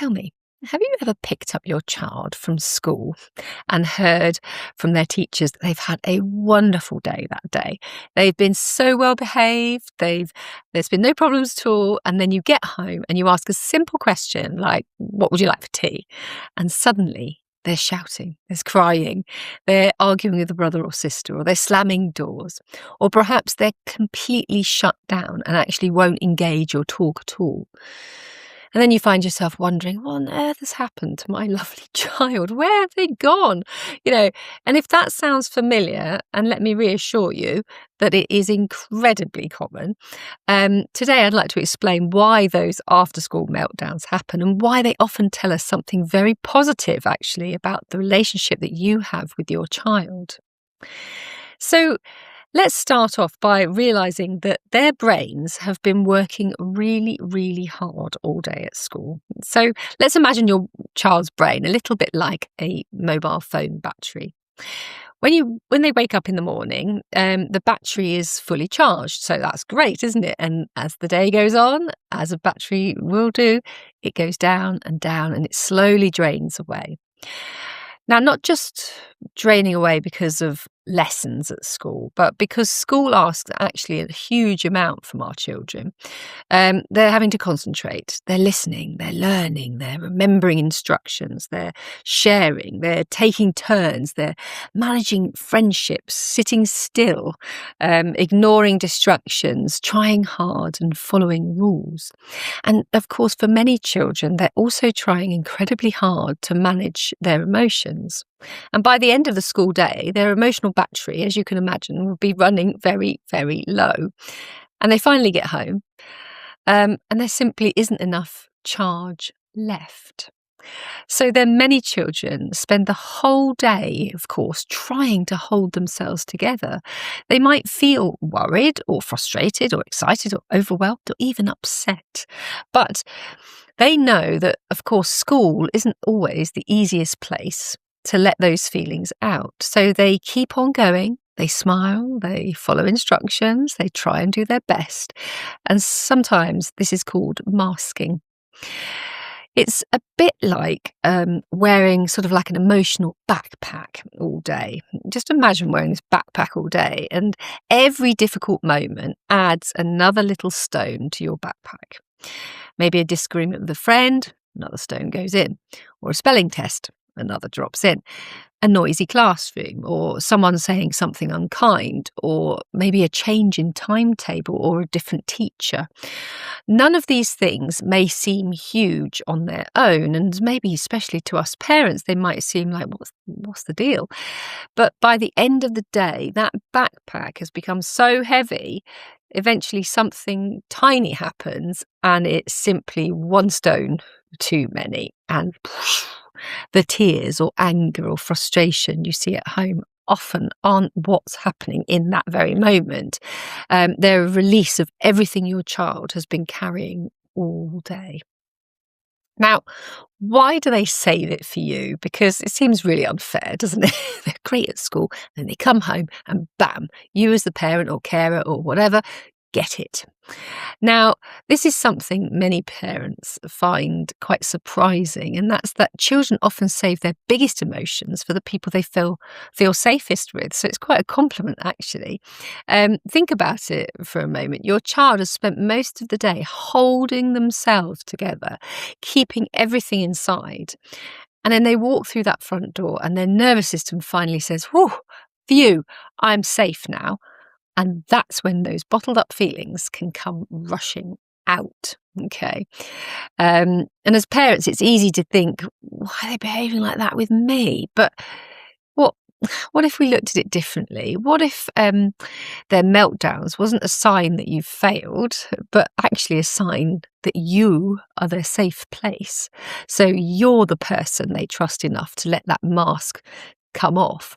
Tell me, have you ever picked up your child from school and heard from their teachers that they've had a wonderful day that day? They've been so well behaved, there's been no problems at all, and then you get home and you ask a simple question like, "What would you like for tea?" And suddenly they're shouting, there's crying, they're arguing with a brother or sister, or they're slamming doors, or perhaps they're completely shut down and actually won't engage or talk at all. And then you find yourself wondering, what on earth has happened to my lovely child? Where have they gone? You know, and if that sounds familiar, and let me reassure you that it is incredibly common, today I'd like to explain why those after-school meltdowns happen and why they often tell us something very positive, actually, about the relationship that you have with your child. So, let's start off by realising that their brains have been working really, really hard all day at school. So let's imagine your child's brain a little bit like a mobile phone battery. When they wake up in the morning, the battery is fully charged, so that's great, isn't it? And as the day goes on, as a battery will do, it goes down and it slowly drains away. Now, not just draining away because of lessons at school, but because school asks actually a huge amount from our children. They're having to concentrate, they're listening, they're learning, they're remembering instructions, they're sharing, they're taking turns, they're managing friendships, sitting still, ignoring distractions, trying hard and following rules. And of course, for many children, they're also trying incredibly hard to manage their emotions. And by the end of the school day, their emotional battery, as you can imagine, will be running very, very low. And they finally get home, and there simply isn't enough charge left. So then many children spend the whole day, of course, trying to hold themselves together. They might feel worried or frustrated or excited or overwhelmed or even upset. But they know that, of course, school isn't always the easiest place to let those feelings out. So they keep on going, they smile, they follow instructions, they try and do their best. And sometimes this is called masking. It's a bit like wearing sort of like an emotional backpack all day. Just imagine wearing this backpack all day, and every difficult moment adds another little stone to your backpack. Maybe a disagreement with a friend, another stone goes in, or a spelling test, another drops in, a noisy classroom, or someone saying something unkind, or maybe a change in timetable or a different teacher. None of these things may seem huge on their own, and maybe especially to us parents, they might seem like, what's the deal? But by the end of the day, that backpack has become so heavy, eventually something tiny happens, and it's simply one stone too many, and the tears or anger or frustration you see at home often aren't what's happening in that very moment. They're a release of everything your child has been carrying all day. Now, why do they save it for you? Because it seems really unfair, doesn't it? They're great at school, then they come home and bam, you as the parent or carer or whatever, get it. Now, this is something many parents find quite surprising, and that's that children often save their biggest emotions for the people they feel safest with. So it's quite a compliment, actually. Think about it for a moment. Your child has spent most of the day holding themselves together, keeping everything inside. And then they walk through that front door and their nervous system finally says, "Whew, phew, I'm safe now." And that's when those bottled up feelings can come rushing out. Okay. And as parents, it's easy to think, why are they behaving like that with me? But what if we looked at it differently? What if their meltdowns wasn't a sign that you've failed, but actually a sign that you are their safe place? So you're the person they trust enough to let that mask come off.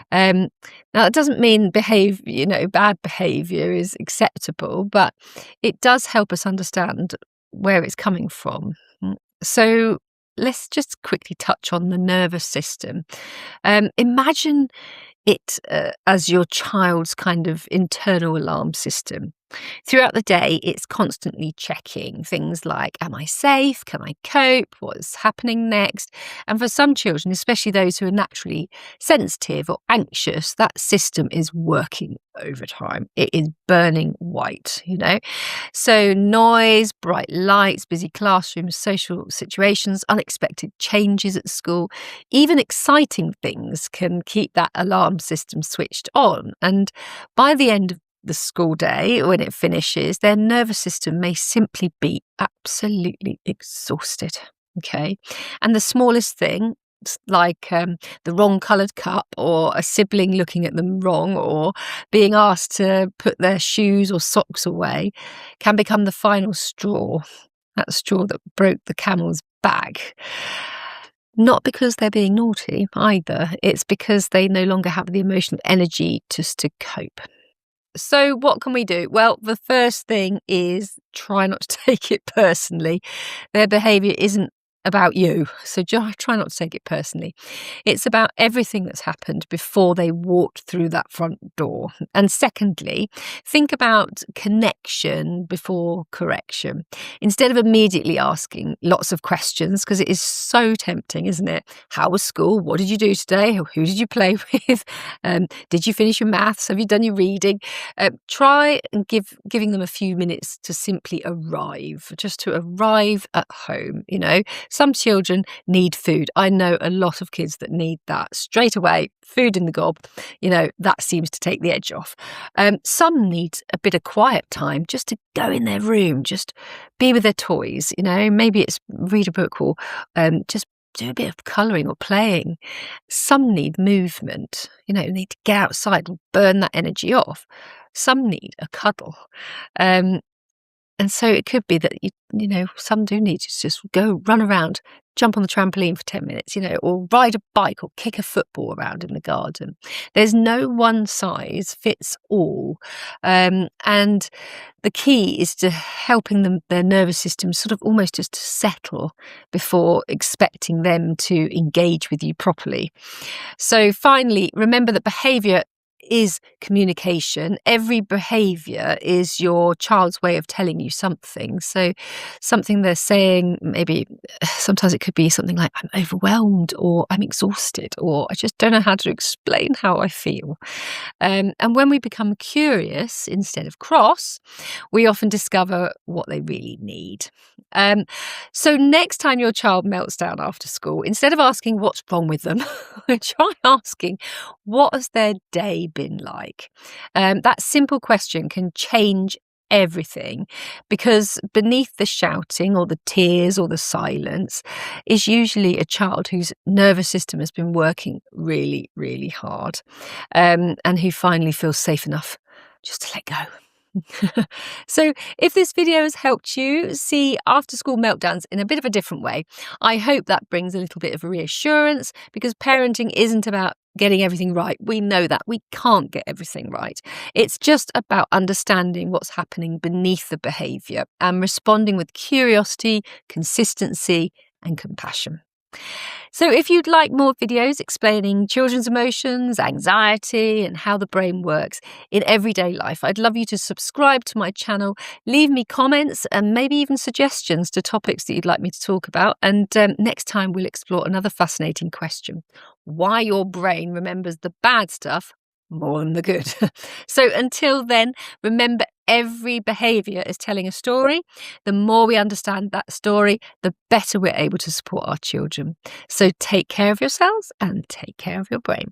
Now, it doesn't mean bad behaviour is acceptable, but it does help us understand where it's coming from. So let's just quickly touch on the nervous system. Imagine it as your child's kind of internal alarm system. Throughout the day, it's constantly checking things like, am I safe? Can I cope? What's happening next? And for some children, especially those who are naturally sensitive or anxious, that system is working overtime. It is burning white, So noise, bright lights, busy classrooms, social situations, unexpected changes at school, even exciting things can keep that alarm system switched on. And by the end of the school day, when it finishes, their nervous system may simply be absolutely exhausted. Okay. And the smallest thing, like the wrong coloured cup, or a sibling looking at them wrong, or being asked to put their shoes or socks away, can become the final straw, that straw that broke the camel's back. Not because they're being naughty either, it's because they no longer have the emotional energy just to cope. So what can we do? Well, the first thing is try not to take it personally. Their behaviour isn't about you, so try not to take it personally. It's about everything that's happened before they walked through that front door. And secondly, think about connection before correction. Instead of immediately asking lots of questions, because it is so tempting, isn't it? How was school? What did you do today? Who did you play with? Did you finish your maths? Have you done your reading? Try and giving them a few minutes to simply arrive, just to arrive at home, Some children need food. I know a lot of kids that need that straight away, food in the gob, that seems to take the edge off. Some need a bit of quiet time just to go in their room, just be with their toys, maybe it's read a book or just do a bit of colouring or playing. Some need movement, need to get outside and burn that energy off. Some need a cuddle. And so it could be that, some do need to just go run around, jump on the trampoline for 10 minutes, or ride a bike or kick a football around in the garden. There's no one size fits all. And the key is to helping their nervous system sort of almost just to settle before expecting them to engage with you properly. So finally, remember that behaviour is communication. Every behaviour is your child's way of telling you something. So something they're saying, maybe sometimes it could be something like, I'm overwhelmed, or I'm exhausted, or I just don't know how to explain how I feel. And when we become curious instead of cross, we often discover what they really need. So next time your child melts down after school, instead of asking what's wrong with them, try asking, what has their day been like? That simple question can change everything, because beneath the shouting or the tears or the silence is usually a child whose nervous system has been working really, really hard, and who finally feels safe enough just to let go. So if this video has helped you see after school meltdowns in a bit of a different way, I hope that brings a little bit of reassurance, because parenting isn't about getting everything right. We know that we can't get everything right. It's just about understanding what's happening beneath the behaviour and responding with curiosity, consistency and compassion. So if you'd like more videos explaining children's emotions, anxiety and how the brain works in everyday life, I'd love you to subscribe to my channel, leave me comments and maybe even suggestions to topics that you'd like me to talk about. And next time we'll explore another fascinating question: why your brain remembers the bad stuff more than the good. So until then, remember, every behaviour is telling a story. The more we understand that story, the better we're able to support our children. So take care of yourselves and take care of your brain.